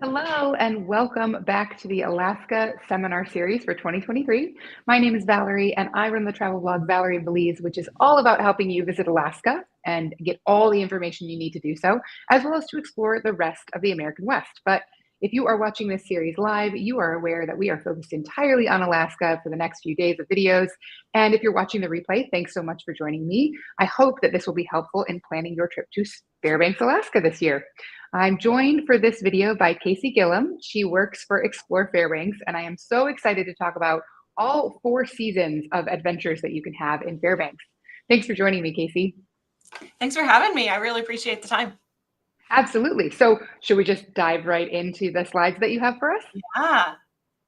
Hello and welcome back to the Alaska Seminar Series for 2023. My name is Valerie and I run the travel blog Valerie in Belize, which is all about helping you visit Alaska and get all the information you need to do so, as well as to explore the rest of the American West. But if you are watching this series live, you are aware that we are focused entirely on Alaska for the next few days of videos. And if you're watching the replay, thanks so much for joining me. I hope that this will be helpful in planning your trip to Fairbanks, Alaska this year. I'm joined for this video by Kasey Gillum. She works for Explore Fairbanks, and I am so excited to talk about all 4 seasons of adventures that you can have in Fairbanks. Thanks for joining me, Kasey. Thanks for having me. I really appreciate the time. Absolutely. So should we just dive right into the slides that you have for us? Yeah.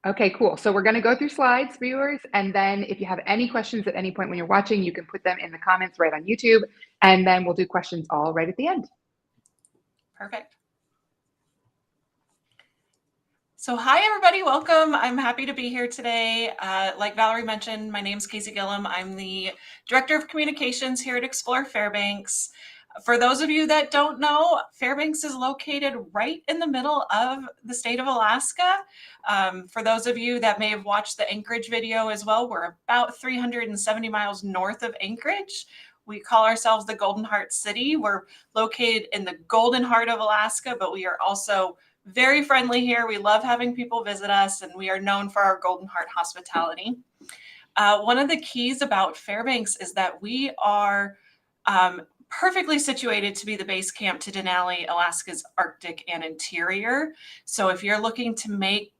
Okay, cool. So we're going to go through slides, viewers, and then if you have any questions at any point when you're watching, you can put them in the comments right on YouTube, and then we'll do questions all right at the end. Perfect. So hi, everybody. Welcome. I'm happy to be here today. Like Valerie mentioned, my name's Kasey Gillum. I'm the Director of Communications here at Explore Fairbanks. For those of you that don't know, Fairbanks is located right in the middle of the state of Alaska. For those of you that may have watched the Anchorage video as well, we're about 370 miles north of Anchorage. We call ourselves the Golden Heart City. We're located in the golden heart of Alaska, but we are also very friendly here. We love having people visit us, and we are known for our Golden Heart hospitality. One of the keys about Fairbanks is that we are perfectly situated to be the base camp to Denali, Alaska's Arctic and interior. So if you're looking to make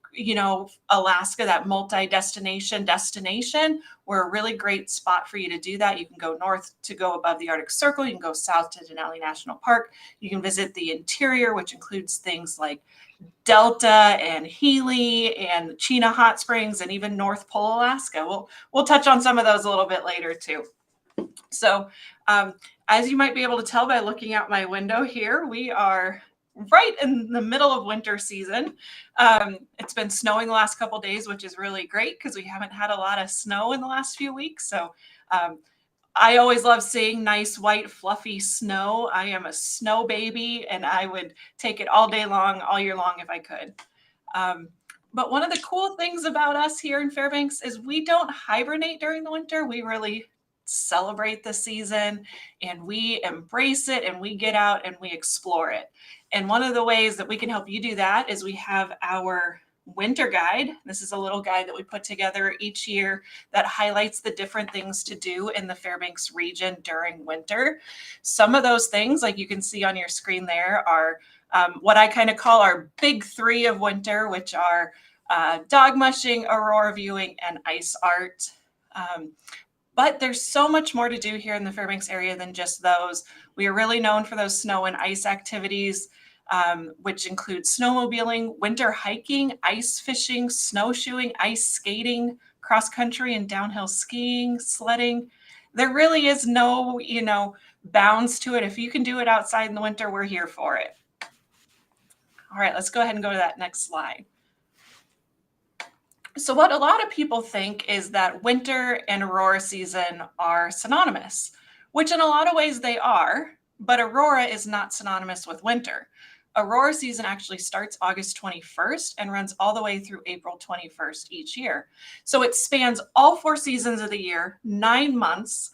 Alaska that multi-destination destination, we're a really great spot for you to do that. You can go north to go above the Arctic Circle. You can go south to Denali National Park. You can visit the interior, which includes things like Delta and Healy and Chena Hot Springs and even North Pole, Alaska. We'll touch on some of those a little bit later too. So as you might be able to tell by looking out my window here, we are right in the middle of winter season. It's been snowing the last couple of days, which is really great because we haven't had a lot of snow in the last few weeks. So I always love seeing nice, white, fluffy snow. I am a snow baby, and I would take it all day long, all year long if I could. But one of the cool things about us here in Fairbanks is we don't hibernate during the winter. We really celebrate the season, and we embrace it, and we get out and we explore it. And one of the ways that we can help you do that is we have our winter guide. This is a little guide that we put together each year that highlights the different things to do in the Fairbanks region during winter. Some of those things, like you can see on your screen there, are what I kind of call our big 3 of winter, which are dog mushing, aurora viewing, and ice art. But there's so much more to do here in the Fairbanks area than just those. We are really known for those snow and ice activities, which include snowmobiling, winter hiking, ice fishing, snowshoeing, ice skating, cross-country and downhill skiing, sledding. There really is no, bounds to it. If you can do it outside in the winter, we're here for it. All right, let's go ahead and go to that next slide. So what a lot of people think is that winter and aurora season are synonymous, which in a lot of ways they are, but aurora is not synonymous with winter. Aurora season actually starts August 21st and runs all the way through April 21st each year. So it spans all 4 seasons of the year, 9 months,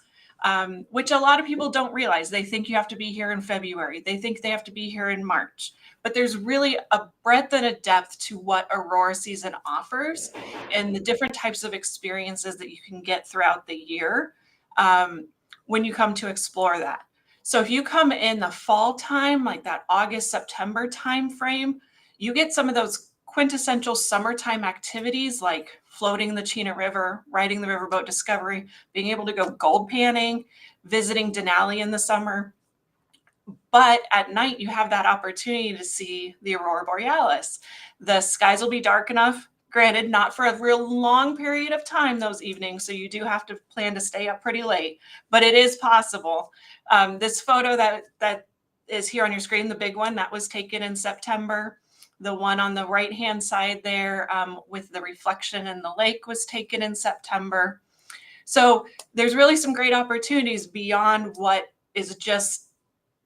which a lot of people don't realize. They think you have to be here in February. They think they have to be here in March. But there's really a breadth and a depth to what aurora season offers and the different types of experiences that you can get throughout the year when you come to explore that. So if you come in the fall time, like that August, September time frame, you get some of those quintessential summertime activities like floating the Chena River, riding the riverboat Discovery, being able to go gold panning, visiting Denali in the summer. But at night, you have that opportunity to see the aurora borealis. The skies will be dark enough, granted, not for a real long period of time those evenings, so you do have to plan to stay up pretty late, but it is possible. This photo that is here on your screen, the big one, that was taken in September. The one on the right-hand side there with the reflection in the lake was taken in September. So there's really some great opportunities beyond what is just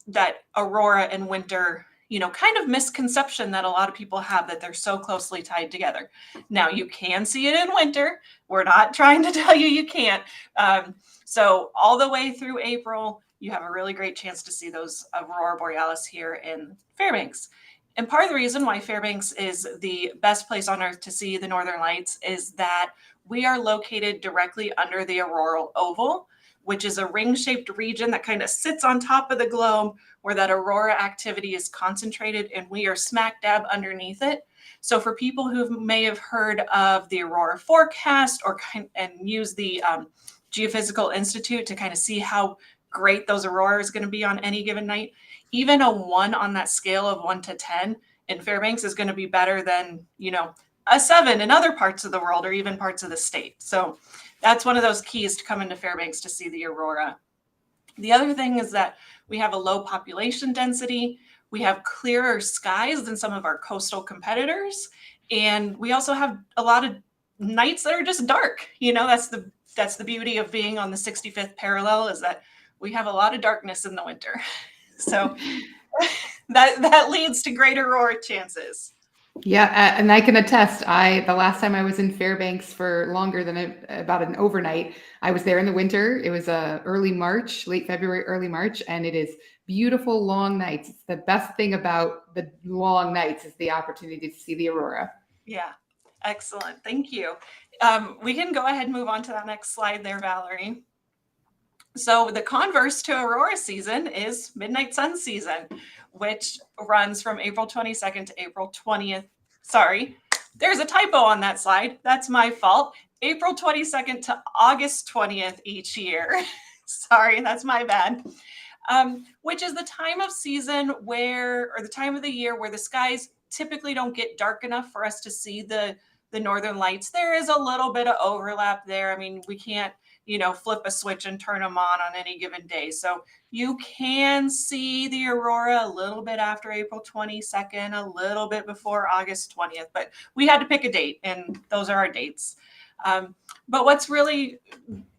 that aurora and winter, kind of misconception that a lot of people have that they're so closely tied together. Now, you can see it in winter. We're not trying to tell you you can't. So all the way through April, you have a really great chance to see those Aurora borealis here in Fairbanks. And part of the reason why Fairbanks is the best place on earth to see the northern lights is that we are located directly under the auroral oval, which is a ring-shaped region that kind of sits on top of the globe where that aurora activity is concentrated, and we are smack dab underneath it. So for people who may have heard of the aurora forecast and use the Geophysical Institute to kind of see how great those auroras are going to be on any given night, even a 1 on that scale of 1 to 10 in Fairbanks is going to be better than, a 7 in other parts of the world or even parts of the state. So that's one of those keys to come into Fairbanks to see the aurora. The other thing is that we have a low population density. We have clearer skies than some of our coastal competitors. And we also have a lot of nights that are just dark. That's the beauty of being on the 65th parallel, is that we have a lot of darkness in the winter. So that leads to greater aurora chances. Yeah, and I can attest. The last time I was in Fairbanks for longer than about an overnight, I was there in the winter. It was early March, late February, early March, and it is beautiful long nights. It's the best thing about the long nights is the opportunity to see the aurora. Yeah, excellent. Thank you. We can go ahead and move on to that next slide there, Valerie. So the converse to aurora season is midnight sun season, which runs from April 22nd to April 20th. Sorry, there's a typo on that slide. That's my fault. April 22nd to August 20th each year. Sorry, that's my bad. Which is the time of season or the time of the year where the skies typically don't get dark enough for us to see the northern lights. There is a little bit of overlap there. I mean, we can't, flip a switch and turn them on any given day. So you can see the aurora a little bit after April 22nd, a little bit before August 20th, but we had to pick a date, and those are our dates. But what's really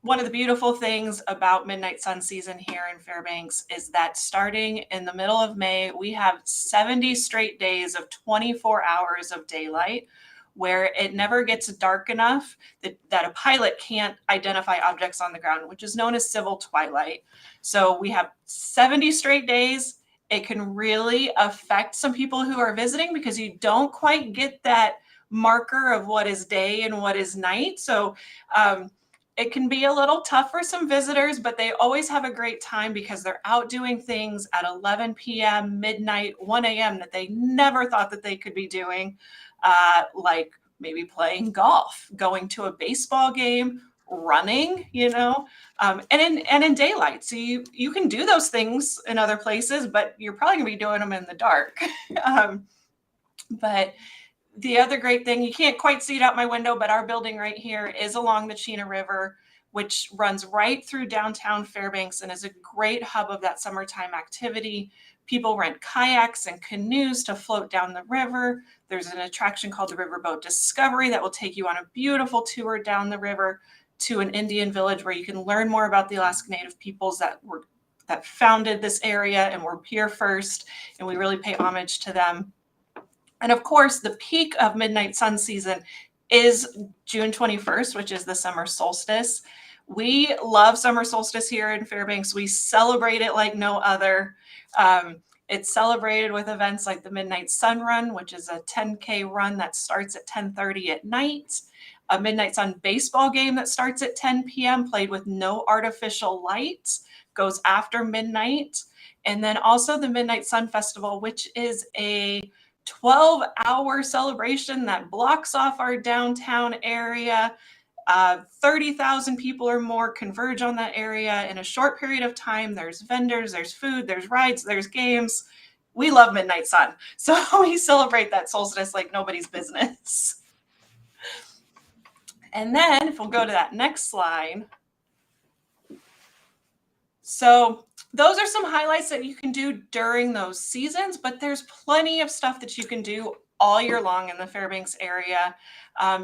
one of the beautiful things about midnight sun season here in Fairbanks is that starting in the middle of May, we have 70 straight days of 24 hours of daylight, where it never gets dark enough that a pilot can't identify objects on the ground, which is known as civil twilight. So we have 70 straight days. It can really affect some people who are visiting because you don't quite get that marker of what is day and what is night. So it can be a little tough for some visitors, but they always have a great time because they're out doing things at 11 p.m., midnight, 1 a.m. that they never thought that they could be doing. Like maybe playing golf, going to a baseball game, running, and in daylight. So you can do those things in other places, but you're probably gonna be doing them in the dark. But the other great thing, you can't quite see it out my window, but our building right here is along the Chena River, which runs right through downtown Fairbanks and is a great hub of that summertime activity. People rent kayaks and canoes to float down the river. There's an attraction called the Riverboat Discovery that will take you on a beautiful tour down the river to an Indian village where you can learn more about the Alaska Native peoples that founded this area and were here first, and we really pay homage to them. And of course, the peak of midnight sun season is June 21st, which is the summer solstice. We love summer solstice here in Fairbanks. We celebrate it like no other. It's celebrated with events like the Midnight Sun Run, which is a 10K run that starts at 10:30 at night. A Midnight Sun baseball game that starts at 10 p.m., played with no artificial lights, goes after midnight. And then also the Midnight Sun Festival, which is a 12-hour celebration that blocks off our downtown area. 30,000 people or more converge on that area in a short period of time. There's vendors, there's food, there's rides, there's games. We love Midnight Sun. So we celebrate that solstice like nobody's business. And then if we'll go to that next slide. So those are some highlights that you can do during those seasons, but there's plenty of stuff that you can do all year long in the Fairbanks area.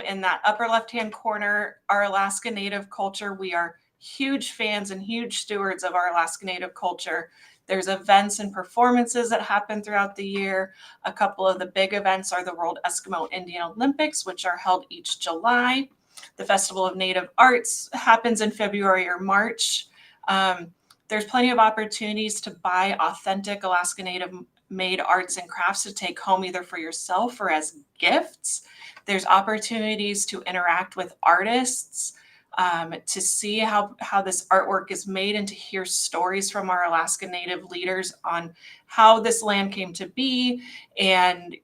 In that upper left-hand corner, our Alaska Native culture, we are huge fans and huge stewards of our Alaska Native culture. There's events and performances that happen throughout the year. A couple of the big events are the World Eskimo Indian Olympics, which are held each July. The Festival of Native Arts happens in February or March. There's plenty of opportunities to buy authentic Alaska Native made arts and crafts to take home either for yourself or as gifts. There's opportunities to interact with artists, to see how this artwork is made and to hear stories from our Alaska Native leaders on how this land came to be and,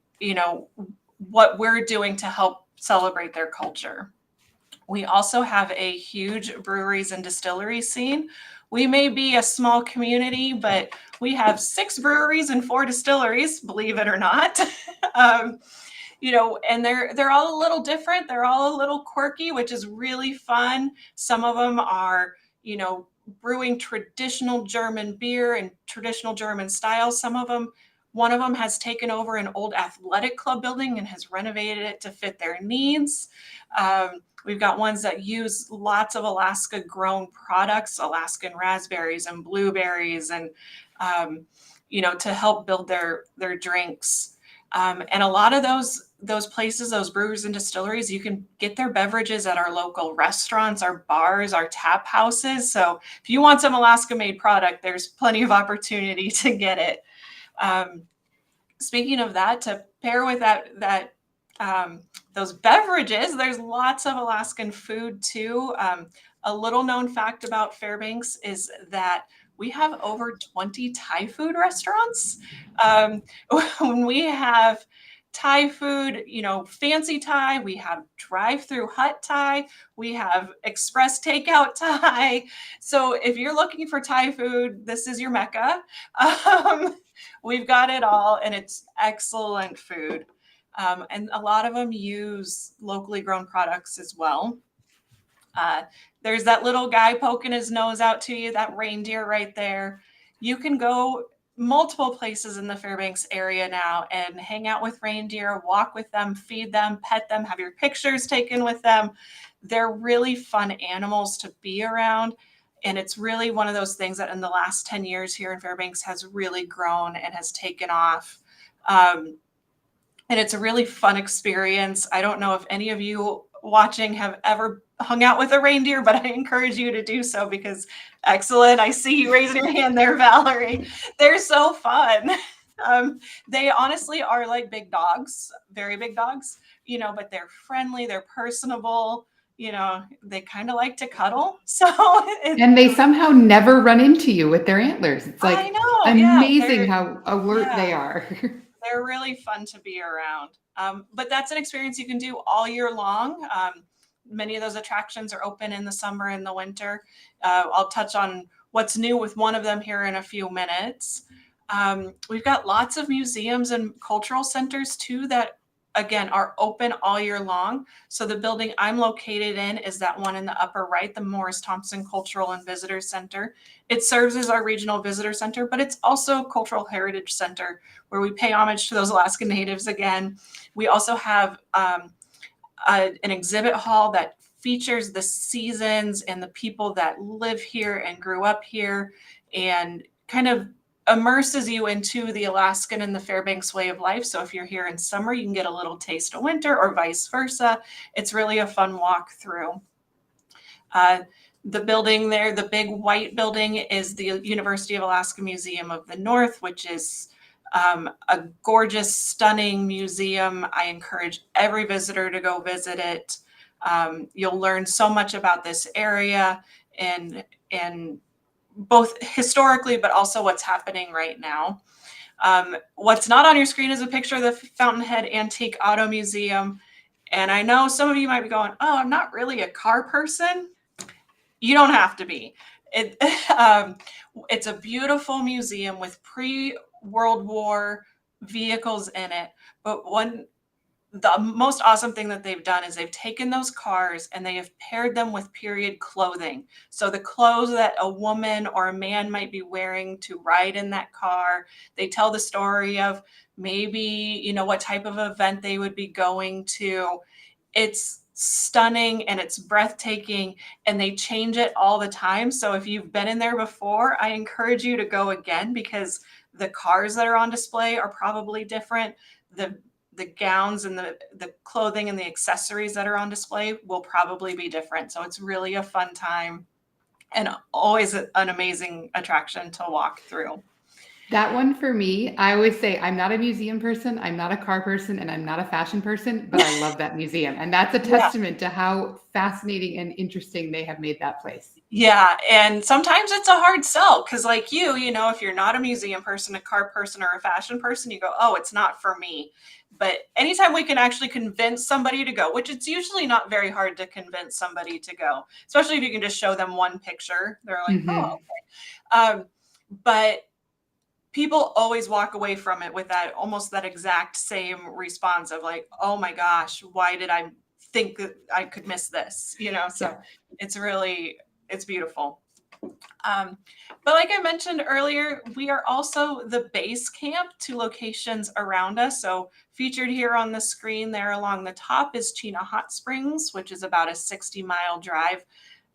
what we're doing to help celebrate their culture. We also have a huge breweries and distilleries scene. We may be a small community, but we have 6 breweries and 4 distilleries, believe it or not. And they're all a little different. They're all a little quirky, which is really fun. Some of them are, brewing traditional German beer and traditional German styles. One of them has taken over an old athletic club building and has renovated it to fit their needs. We've got ones that use lots of Alaska grown products, Alaskan raspberries and blueberries, and, to help build their drinks. And a lot of those places, those breweries and distilleries, you can get their beverages at our local restaurants, our bars, our tap houses. So if you want some Alaska made product, there's plenty of opportunity to get it. Speaking of that, to pair with those beverages, there's lots of Alaskan food too. A little known fact about Fairbanks is that we have over 20 Thai food restaurants. We have Thai food, fancy Thai. We have drive-through hut Thai. We have express takeout Thai. So if you're looking for Thai food, this is your Mecca. We've got it all, and it's excellent food. And a lot of them use locally grown products as well. There's that little guy poking his nose out to you, that reindeer right there. You can go multiple places in the Fairbanks area now and hang out with reindeer, walk with them, feed them, pet them, have your pictures taken with them. They're really fun animals to be around. And it's really one of those things that in the last 10 years here in Fairbanks has really grown and has taken off. And it's a really fun experience. I don't know if any of you watching have ever hung out with a reindeer, but I encourage you to do so because excellent. I see you raising your hand there, Valerie. They're so fun. They honestly are like big dogs, very big dogs, but they're friendly, they're personable, they kind of like to cuddle. And they somehow never run into you with their antlers. It's like I know, amazing how alert they are. They're really fun to be around. But that's an experience you can do all year long. Many of those attractions are open in the summer and the winter. I'll touch on what's new with one of them here in a few minutes. We've got lots of museums and cultural centers too that, again, are open all year long. So the building I'm located in is that one in the upper right, the Morris Thompson Cultural and Visitor Center. It serves as our regional visitor center, but it's also a cultural heritage center where we pay homage to those Alaska Natives again. We also have an exhibit hall that features the seasons and the people that live here and grew up here and kind of immerses you into the Alaskan and the Fairbanks way of life. So if you're here in summer, you can get a little taste of winter or vice versa. It's really a fun walk through. The building there, the big white building, is the University of Alaska Museum of the North, which is a gorgeous, stunning museum. I encourage every visitor to go visit it. You'll learn so much about this area and both historically, but also what's happening right now. What's not on your screen is a picture of the Fountainhead Antique Auto Museum. And I know some of you might be going, oh, I'm not really a car person. You don't have to be. It's a beautiful museum with pre-World War vehicles in it. But the most awesome thing that they've done is they've taken those cars and they have paired them with period clothing. So the clothes that a woman or a man might be wearing to ride in that car, they tell the story of maybe, what type of event they would be going to. It's stunning and it's breathtaking, and they change it all the time. So if you've been in there before, I encourage you to go again, because the cars that are on display are probably different. The gowns and the clothing and the accessories that are on display will probably be different. So it's really a fun time and always an amazing attraction to walk through. That one for me, I always say I'm not a museum person, I'm not a car person, and I'm not a fashion person, but I love that museum. And that's a Yeah. testament to how fascinating and interesting they have made that place. Yeah, and sometimes it's a hard sell because, like you know, if you're not a museum person, a car person, or a fashion person, you go, oh, it's not for me. But anytime we can actually convince somebody to go, which it's usually not very hard to convince somebody to go, especially if you can just show them one picture, they're like, oh, okay. But people always walk away from it with that almost that exact same response of like, oh my gosh, why did I think that I could miss this? You know, so Yeah. it's beautiful. But like I mentioned earlier, we are also the base camp to locations around us. So featured here on the screen there along the top is Chena Hot Springs, which is about a 60-mile drive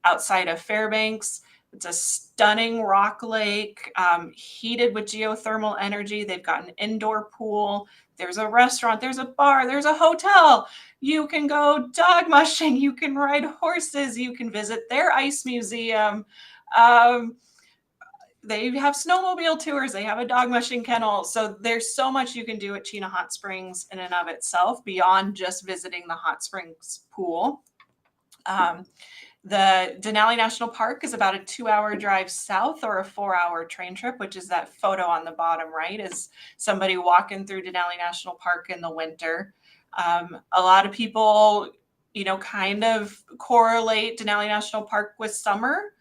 outside of Fairbanks. It's a stunning rock lake, heated with geothermal energy. They've got an indoor pool. There's a restaurant, there's a bar, there's a hotel. You can go dog mushing, you can ride horses, you can visit their ice museum. They have snowmobile tours, they have a dog mushing kennel. So there's so much you can do at Chena Hot Springs in and of itself beyond just visiting the hot springs pool. The Denali National Park is about a 2-hour drive south, or a 4-hour train trip, which is that photo on the bottom right is somebody walking through Denali National Park in the winter. A lot of people, you know, kind of correlate Denali National Park with summer.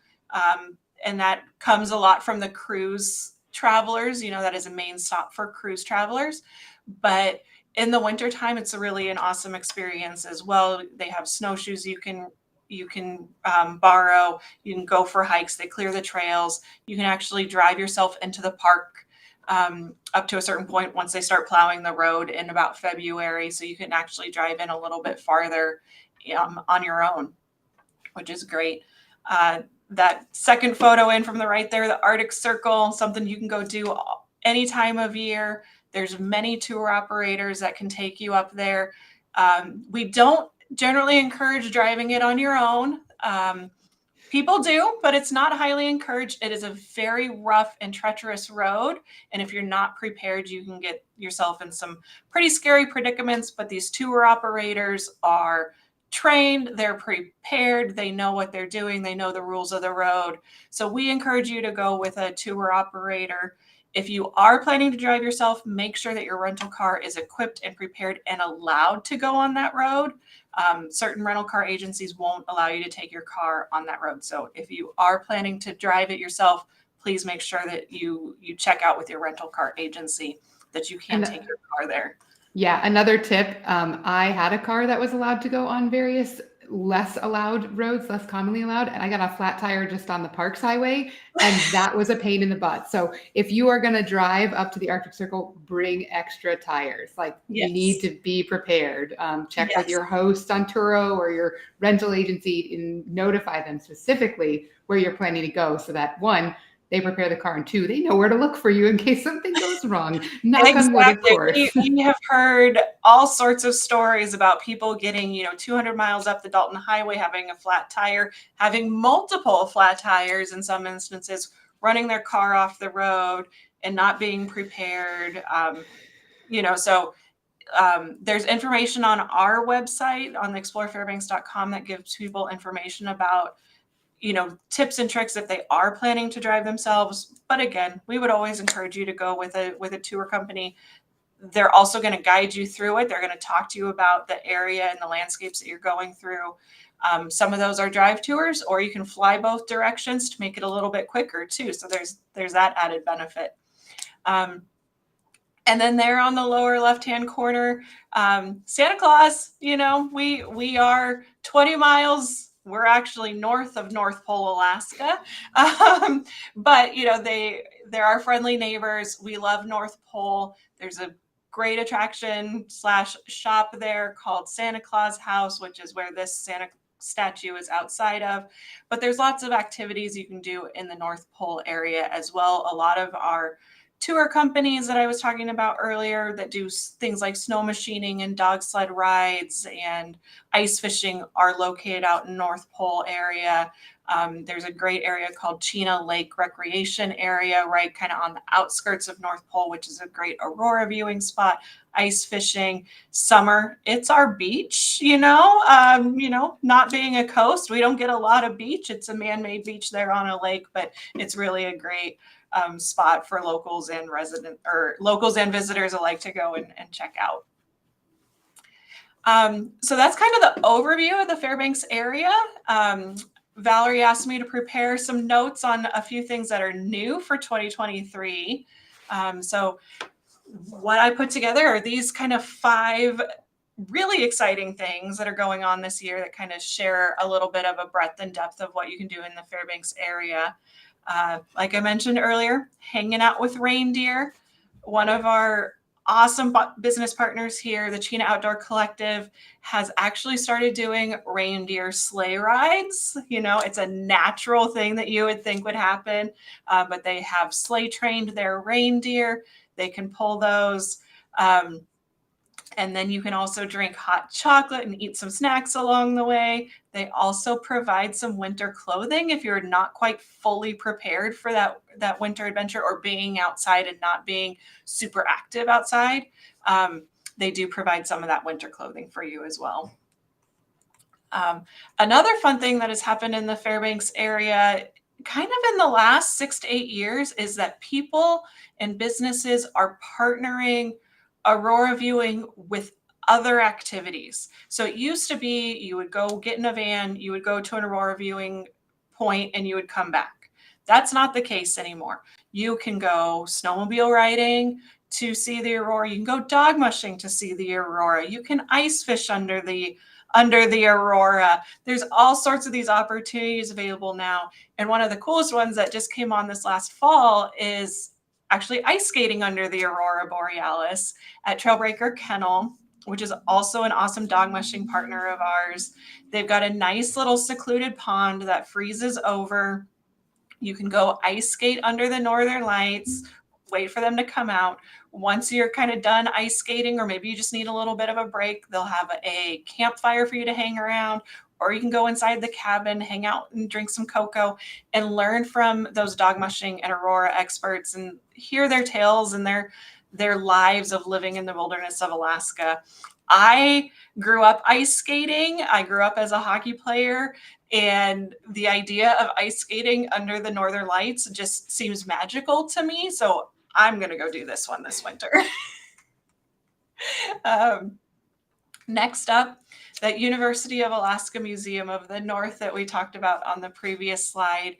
And that comes a lot from the cruise travelers. You know, that is a main stop for cruise travelers. But in the wintertime, it's really an awesome experience as well. They have snowshoes you can borrow. You can go for hikes. They clear the trails. You can actually drive yourself into the park up to a certain point once they start plowing the road in about February. So you can actually drive in a little bit farther on your own, which is great. That second photo in from the right there, the Arctic Circle, something you can go do any time of year. There's many tour operators that can take you up there. We don't generally encourage driving it on your own. People do, but it's not highly encouraged. It is a very rough and treacherous road. And if you're not prepared, you can get yourself in some pretty scary predicaments. But these tour operators are trained, they're prepared, they know what they're doing, they know the rules of the road. So we encourage you to go with a tour operator. If you are planning to drive yourself, make sure that your rental car is equipped and prepared and allowed to go on that road. Certain rental car agencies won't allow you to take your car on that road. So if you are planning to drive it yourself, please make sure that you check out with your rental car agency that you can take your car there. Yeah, another tip. I had a car that was allowed to go on various less allowed roads, less commonly allowed, and I got a flat tire just on the Parks Highway, and that was a pain in the butt. So if you are going to drive up to the Arctic Circle, bring extra tires. Like Yes. You need to be prepared. Check with your host on Turo or your rental agency and notify them specifically where you're planning to go, so that one, they prepare the car, and two, they know where to look for you in case something goes wrong. Knock on wood, of course. We have heard all sorts of stories about people getting, 200 miles up the Dalton Highway, having a flat tire, having multiple flat tires in some instances, running their car off the road and not being prepared. So there's information on our website on explorefairbanks.com that gives people information about tips and tricks if they are planning to drive themselves. But again, we would always encourage you to go with a tour company. They're also going to guide you through it. They're going to talk to you about the area and the landscapes that you're going through. Some of those are drive tours, or you can fly both directions to make it a little bit quicker too. So there's that added benefit. And then there on the lower left-hand corner, Santa Claus, we are 20 miles. We're actually north of North Pole, Alaska. But, they're our friendly neighbors. We love North Pole. There's a great attraction / shop there called Santa Claus House, which is where this Santa statue is outside of. But there's lots of activities you can do in the North Pole area as well. A lot of our tour companies that I was talking about earlier that do things like snow machining and dog sled rides and ice fishing are located out in North Pole area. There's a great area called Chena Lake Recreation Area, right kind of on the outskirts of North Pole, which is a great Aurora viewing spot, ice fishing. Summer, it's our beach, not being a coast, we don't get a lot of beach. It's a man-made beach there on a lake, but it's really a great spot for locals and visitors alike to go and check out. So that's kind of the overview of the Fairbanks area. Valerie asked me to prepare some notes on a few things that are new for 2023. So what I put together are these kind of 5 really exciting things that are going on this year that kind of share a little bit of a breadth and depth of what you can do in the Fairbanks area. Like I mentioned earlier, hanging out with reindeer. One of our awesome business partners here, the Chena Outdoor Collective, has actually started doing reindeer sleigh rides. It's a natural thing that you would think would happen, but they have sleigh trained their reindeer. They can pull those. And then you can also drink hot chocolate and eat some snacks along the way. They also provide some winter clothing if you're not quite fully prepared for that winter adventure or being outside and not being super active outside. They do provide some of that winter clothing for you as well. Another fun thing that has happened in the Fairbanks area kind of in the last 6 to 8 years is that people and businesses are partnering Aurora viewing with other activities. So it used to be you would go get in a van, you would go to an Aurora viewing point, and you would come back. That's not the case anymore. You can go snowmobile riding to see the Aurora. You can go dog mushing to see the Aurora. You can ice fish under the Aurora. There's all sorts of these opportunities available now. And one of the coolest ones that just came on this last fall is actually ice skating under the Aurora borealis at Trailbreaker Kennel, which is also an awesome dog mushing partner of ours. They've got a nice little secluded pond that freezes over. You can go ice skate under the northern lights, wait for them to come out. Once you're kind of done ice skating, or maybe you just need a little bit of a break, they'll have a campfire for you to hang around, or you can go inside the cabin, hang out and drink some cocoa and learn from those dog mushing and Aurora experts and hear their tales and their lives of living in the wilderness of Alaska. I grew up ice skating. I grew up as a hockey player, and the idea of ice skating under the northern lights just seems magical to me. So I'm going to go do this one this winter. Next up, that University of Alaska Museum of the North that we talked about on the previous slide,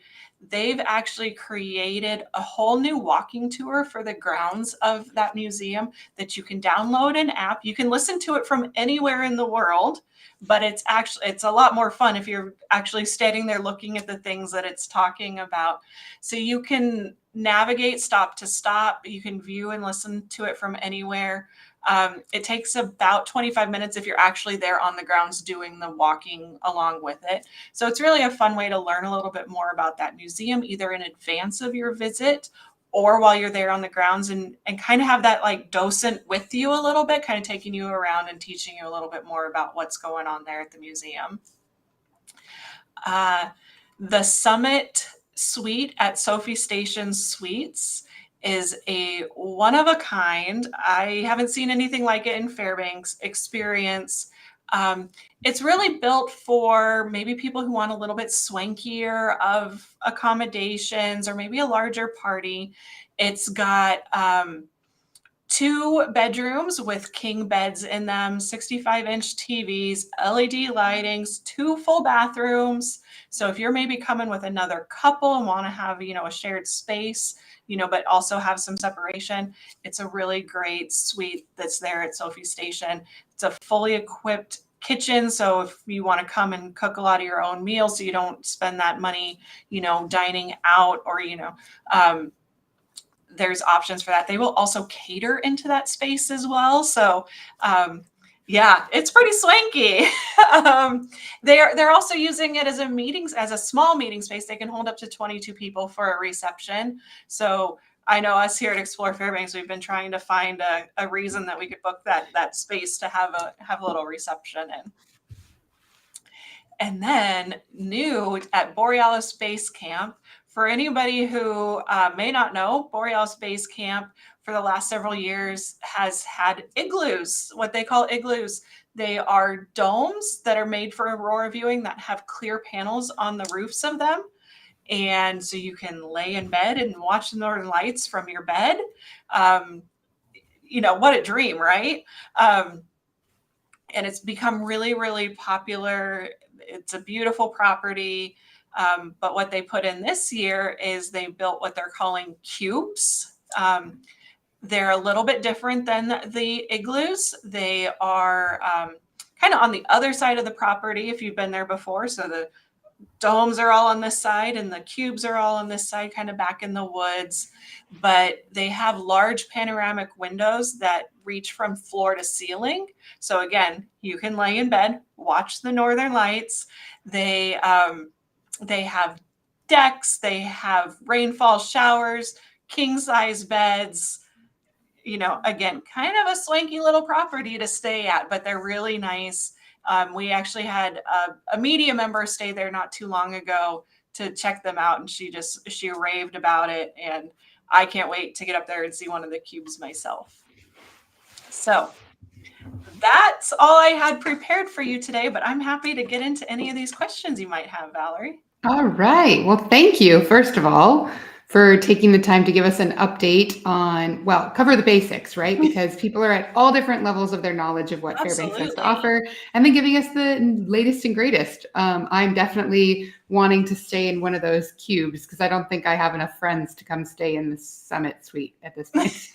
they've actually created a whole new walking tour for the grounds of that museum that you can download an app. You can listen to it from anywhere in the world, but it's a lot more fun if you're actually standing there looking at the things that it's talking about. So you can navigate stop to stop. You can view and listen to it from anywhere. It takes about 25 minutes if you're actually there on the grounds doing the walking along with it. So it's really a fun way to learn a little bit more about that museum, either in advance of your visit or while you're there on the grounds, and kind of have that like docent with you a little bit, kind of taking you around and teaching you a little bit more about what's going on there at the museum. The Summit Suite at Sophie Station Suites is a one of a kind. I haven't seen anything like it in Fairbanks experience. It's really built for maybe people who want a little bit swankier of accommodations or maybe a larger party. It's got 2 bedrooms with king beds in them, 65-inch TVs, LED lightings, 2 full bathrooms. So if you're maybe coming with another couple and want to have, a shared space, but also have some separation, it's a really great suite that's there at Sophie Station. It's a fully equipped kitchen. So if you want to come and cook a lot of your own meals, so you don't spend that money, dining out, or, there's options for that. They will also cater into that space as well. So yeah, it's pretty swanky. They're also using it as a small meeting space. They can hold up to 22 people for a reception. So I know us here at Explore Fairbanks, we've been trying to find a reason that we could book that space to have a little reception in. And then new at Borealis Base Camp, for anybody who may not know, Borealis Base Camp for the last several years has had igloos, what they call igloos. They are domes that are made for Aurora viewing that have clear panels on the roofs of them. And so you can lay in bed and watch the Northern Lights from your bed. What a dream, right? And it's become really, really popular. It's a beautiful property. But what they put in this year is they built what they're calling cubes. They're a little bit different than the igloos. They are kind of on the other side of the property if you've been there before. So the domes are all on this side and the cubes are all on this side, kind of back in the woods. But they have large panoramic windows that reach from floor to ceiling. So again, you can lay in bed, watch the Northern Lights. They have decks, they have rainfall showers, king size beds. Again, kind of a swanky little property to stay at, but they're really nice. We actually had a media member stay there not too long ago to check them out, and she raved about it. And I can't wait to get up there and see one of the cubes myself. So that's all I had prepared for you today, but I'm happy to get into any of these questions you might have, Valerie. All right. Well, thank you, first of all, for taking the time to give us an update on, cover the basics, right? Because people are at all different levels of their knowledge of what Fairbanks has to offer, and then giving us the latest and greatest. I'm definitely wanting to stay in one of those cubes because I don't think I have enough friends to come stay in the Summit Suite at this point.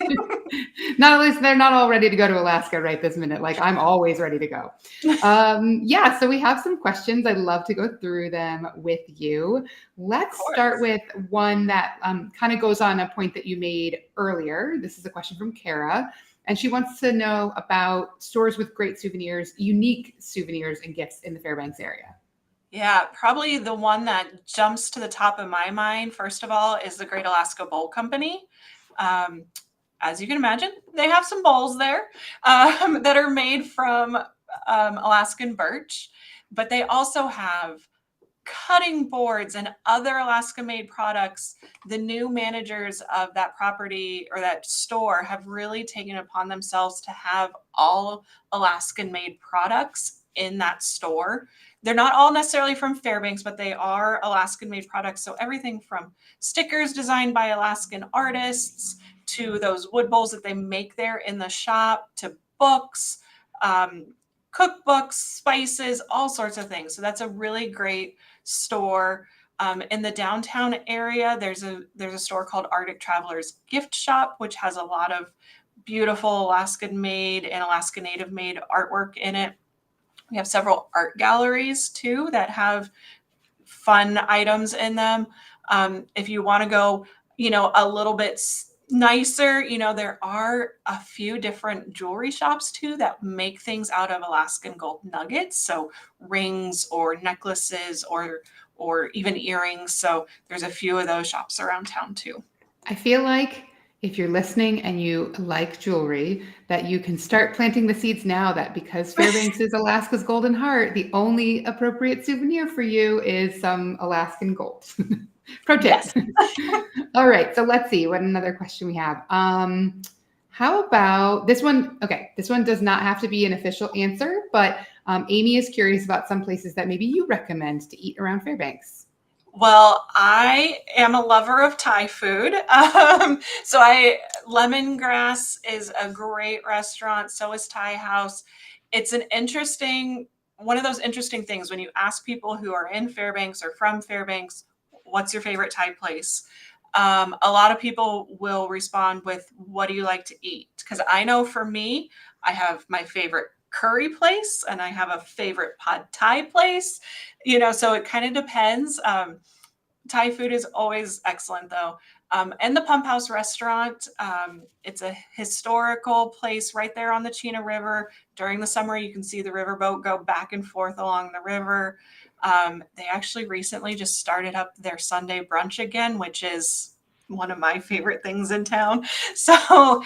Not at least they're not all ready to go to Alaska right this minute. Like I'm always ready to go. So we have some questions. I'd love to go through them with you. Let's start with one that kind of goes on a point that you made earlier. This is a question from Kara, and she wants to know about stores with great souvenirs, unique souvenirs and gifts in the Fairbanks area. Yeah, probably the one that jumps to the top of my mind, first of all, is the Great Alaska Bowl Company. As you can imagine, they have some bowls there that are made from Alaskan birch, but they also have cutting boards and other Alaska-made products. The new managers of that property or that store have really taken upon themselves to have all Alaskan-made products in that store. They're not all necessarily from Fairbanks, but they are Alaskan-made products. So everything from stickers designed by Alaskan artists to those wood bowls that they make there in the shop, to books, cookbooks, spices, all sorts of things. So that's a really great store. In the downtown area, there's a store called Arctic Travelers Gift Shop, which has a lot of beautiful Alaskan made and Alaska Native made artwork in it. We have several art galleries too that have fun items in them. If you want to go, a little bit nicer, there are a few different jewelry shops too that make things out of Alaskan gold nuggets. So rings or necklaces or even earrings. So there's a few of those shops around town too. I feel like if you're listening and you like jewelry, that you can start planting the seeds now that because Fairbanks is Alaska's golden heart, the only appropriate souvenir for you is some Alaskan gold. Pro tip. Yes. All right. So let's see what another question we have. How about this one? Okay. This one does not have to be an official answer, but Amy is curious about some places that maybe you recommend to eat around Fairbanks. Well, I am a lover of Thai food. Lemongrass is a great restaurant. So is Thai House. It's one of those interesting things when you ask people who are in Fairbanks or from Fairbanks, what's your favorite Thai place? A lot of people will respond with, what do you like to eat? Because I know for me, I have my favorite curry place and I have a favorite pad Thai place, so it kind of depends. Thai food is always excellent though. And the Pump House Restaurant, it's a historical place right there on the Chena River. During the summer, you can see the riverboat go back and forth along the river. They actually recently just started up their Sunday brunch again, which is one of my favorite things in town. So,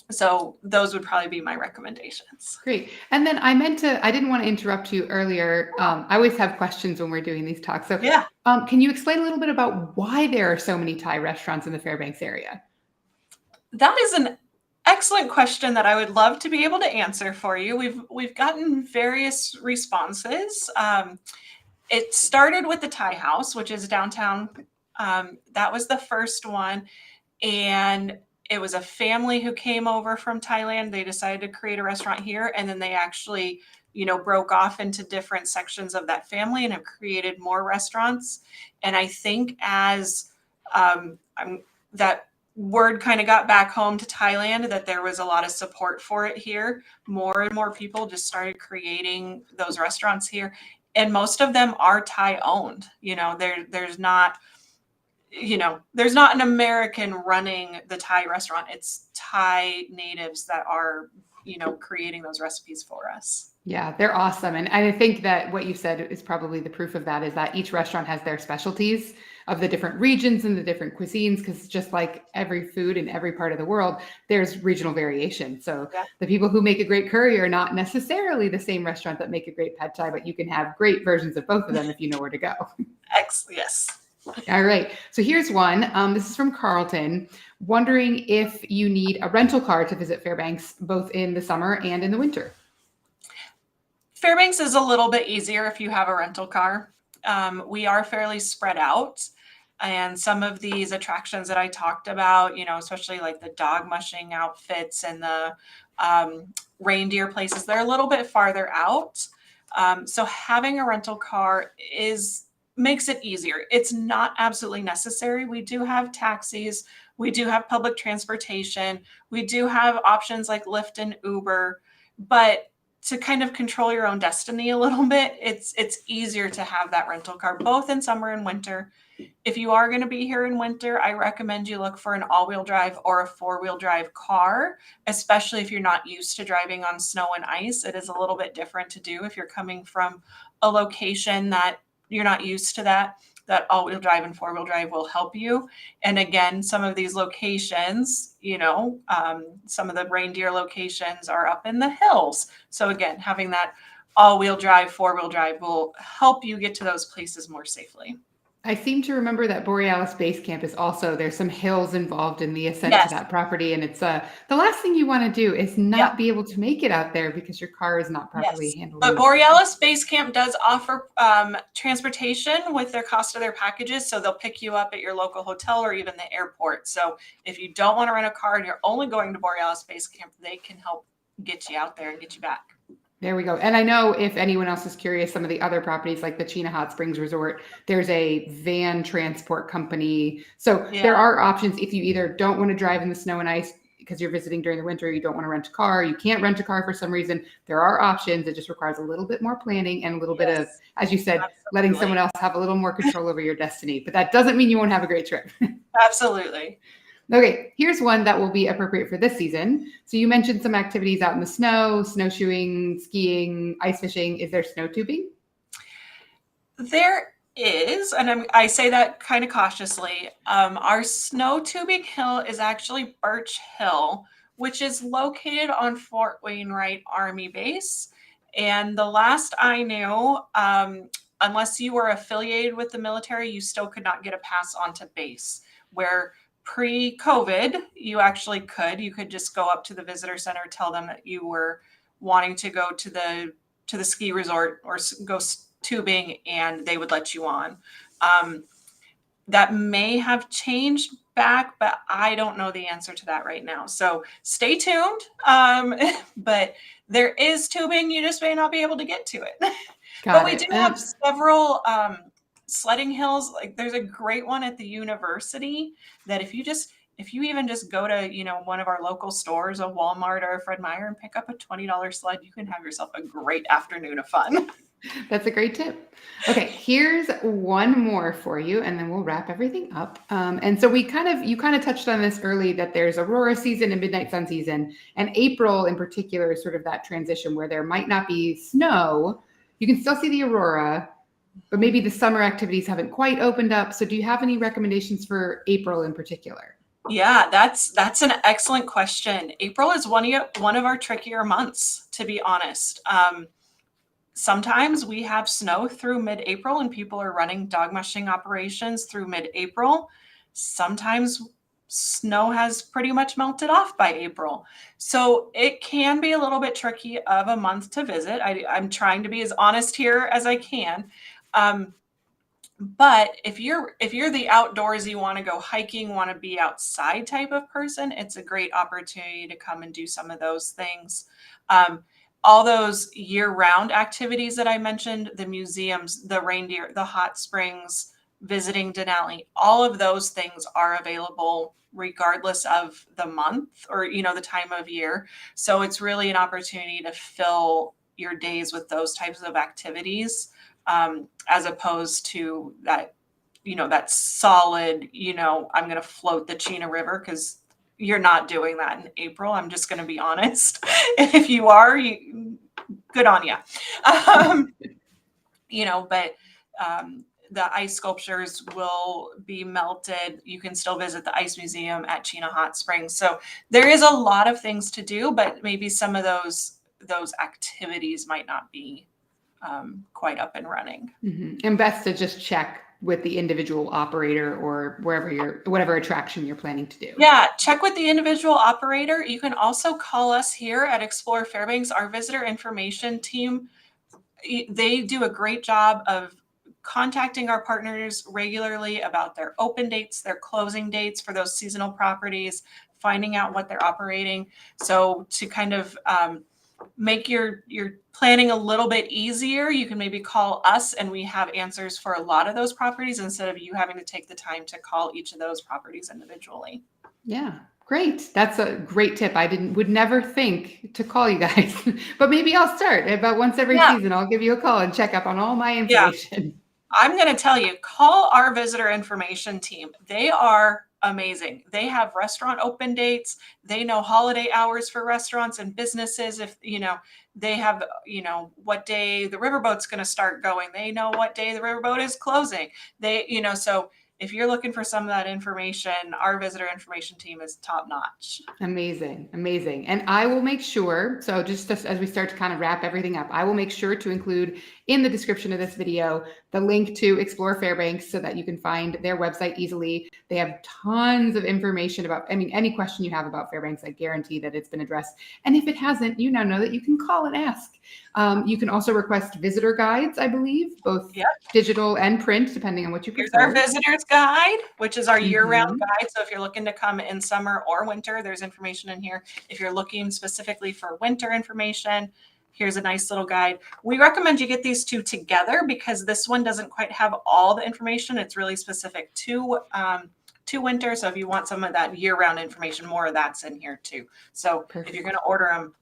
so those would probably be my recommendations. Great. And then I didn't want to interrupt you earlier. I always have questions when we're doing these talks. So Yeah. can you explain a little bit about why there are so many Thai restaurants in the Fairbanks area? That is an excellent question that I would love to be able to answer for you. We've gotten various responses. It started with the Thai House, which is downtown. That was the first one, and it was a family who came over from Thailand. They decided to create a restaurant here, and then they actually, broke off into different sections of that family and have created more restaurants. And I think as that word kind of got back home to Thailand, that there was a lot of support for it here, more and more people just started creating those restaurants here. And most of them are Thai owned. There's not an American running the Thai restaurant. It's Thai natives that are, creating those recipes for us. Yeah, they're awesome. And I think that what you said is probably the proof of that, is that each restaurant has their specialties of the different regions and the different cuisines, because just like every food in every part of the world, there's regional variation. So Yeah. the people who make a great curry are not necessarily the same restaurant that make a great pad thai, but you can have great versions of both of them if you know where to go. Yes. All right. So here's one. This is from Carlton, wondering if you need a rental car to visit Fairbanks, both in the summer and in the winter. Fairbanks is a little bit easier if you have a rental car. We are fairly spread out. And some of these attractions that I talked about, especially like the dog mushing outfits and the reindeer places, they're a little bit farther out. So having a rental car makes it easier. It's not absolutely necessary. We do have taxis. We do have public transportation. We do have options like Lyft and Uber, but to kind of control your own destiny a little bit, it's easier to have that rental car, both in summer and winter. If you are going to be here in winter, I recommend you look for an all-wheel drive or a four-wheel drive car, especially if you're not used to driving on snow and ice. It is a little bit different to do if you're coming from a location that you're not used to that all-wheel drive and four-wheel drive will help you. And again, some of these locations, some of the reindeer locations are up in the hills. So again, having that all-wheel drive, four-wheel drive will help you get to those places more safely. I seem to remember that Borealis Base Camp is also, there's some hills involved in the ascent Yes. to that property. And it's the last thing you want to do is not be able to make it out there because your car is not properly handled. But Borealis Base Camp does offer transportation with their cost of their packages. So they'll pick you up at your local hotel or even the airport. So if you don't want to rent a car and you're only going to Borealis Base Camp, they can help get you out there and get you back. There we go. And I know if anyone else is curious, some of the other properties like the Chena Hot Springs Resort, there's a van transport company. So there are options if you either don't want to drive in the snow and ice because you're visiting during the winter, you don't want to rent a car, you can't rent a car for some reason. There are options. It just requires a little bit more planning and a little bit of, as you said, letting someone else have a little more control over your destiny. But that doesn't mean you won't have a great trip. Absolutely. Okay, here's one that will be appropriate for this season. So you mentioned some activities out in the snow, snowshoeing, skiing, ice fishing. Is there snow tubing? There is, and I say that kind of cautiously. Our snow tubing hill is actually Birch Hill, which is located on Fort Wainwright Army Base. And the last I knew, unless you were affiliated with the military, you still could not get a pass onto base, where pre-COVID, you actually could. You could just go up to the visitor center, tell them that you were wanting to go to the ski resort or go tubing, and they would let you on. That may have changed back, but I don't know the answer to that right now. So stay tuned. But there is tubing. You just may not be able to get to it. But we do have several sledding hills. Like there's a great one at the university that if you even just go to, one of our local stores, a Walmart or a Fred Meyer, and pick up a $20 sled, you can have yourself a great afternoon of fun. That's a great tip. Okay, here's one more for you, and then we'll wrap everything up. And so you kind of touched on this early, that there's Aurora season and midnight sun season, and April in particular is sort of that transition where there might not be snow. You can still see the Aurora, but maybe the summer activities haven't quite opened up. So do you have any recommendations for April in particular? Yeah, that's an excellent question. April is one of our trickier months, to be honest. Sometimes we have snow through mid-April and people are running dog mushing operations through mid-April. Sometimes snow has pretty much melted off by April. So it can be a little bit tricky of a month to visit. I'm trying to be as honest here as I can. But if you're the outdoorsy, want to go hiking, want to be outside type of person, it's a great opportunity to come and do some of those things. All those year-round activities that I mentioned, the museums, the reindeer, the hot springs, visiting Denali, all of those things are available regardless of the month or, the time of year. So it's really an opportunity to fill your days with those types of activities, as opposed to that, that solid, I'm going to float the Chena River, because you're not doing that in April. I'm just going to be honest. If you are, good on you. But the ice sculptures will be melted. You can still visit the ice museum at Chena Hot Springs. So there is a lot of things to do, but maybe some of those activities might not be quite up and running. Mm-hmm. And best to just check with the individual operator or whatever attraction you're planning to do. Yeah, check with the individual operator. You can also call us here at Explore Fairbanks. Our visitor information team, they do a great job of contacting our partners regularly about their open dates, their closing dates for those seasonal properties, finding out what they're operating. So to kind of make your planning a little bit easier, you can maybe call us and we have answers for a lot of those properties instead of you having to take the time to call each of those properties individually. Yeah, great. That's a great tip. I would never think to call you guys, but maybe I'll start about once every season. I'll give you a call and check up on all my information. Yeah. I'm going to tell you, call our visitor information team. They are amazing. They have restaurant open dates. They know holiday hours for restaurants and businesses. If, they have, what day the riverboat's going to start going. They know what day the riverboat is closing. So if you're looking for some of that information, our visitor information team is top notch. Amazing. Amazing. And I will make sure, so just as we start to kind of wrap everything up, I will make sure to include in the description of this video the link to Explore Fairbanks so that you can find their website easily. They have tons of information about, any question you have about Fairbanks, I guarantee that it's been addressed. And if it hasn't, you now know that you can call and ask. You can also request visitor guides, I believe, both digital and print, depending on what you prefer. Here's our visitor's guide, which is our year-round guide. So if you're looking to come in summer or winter, there's information in here. If you're looking specifically for winter information, here's a nice little guide. We recommend you get these two together because this one doesn't quite have all the information. It's really specific to winter. So if you want some of that year-round information, more of that's in here too. So if you're going to order them,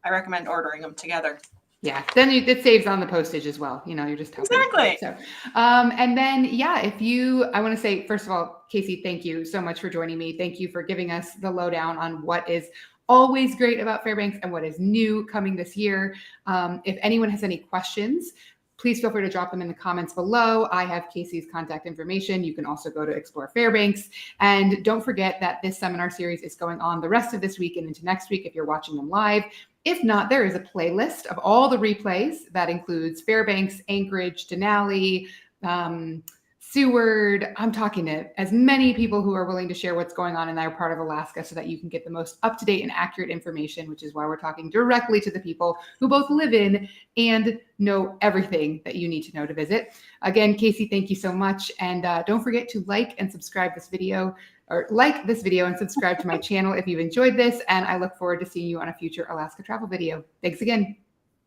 I recommend ordering them together. Yeah, then it saves on the postage as well. You're just helping. Exactly. So, and then, I want to say, first of all, Kasey, thank you so much for joining me. Thank you for giving us the lowdown on what is always great about Fairbanks and what is new coming this year. If anyone has any questions, please feel free to drop them in the comments below. I have Kasey's contact information. You can also go to Explore Fairbanks. And don't forget that this seminar series is going on the rest of this week and into next week if you're watching them live. If not, there is a playlist of all the replays that includes Fairbanks, Anchorage, Denali, Seward. I'm talking to as many people who are willing to share what's going on in their part of Alaska so that you can get the most up-to-date and accurate information, which is why we're talking directly to the people who both live in and know everything that you need to know to visit. Again, Kasey, thank you so much. And don't forget to like and subscribe this video, or like this video and subscribe to my channel if you've enjoyed this. And I look forward to seeing you on a future Alaska travel video. Thanks again.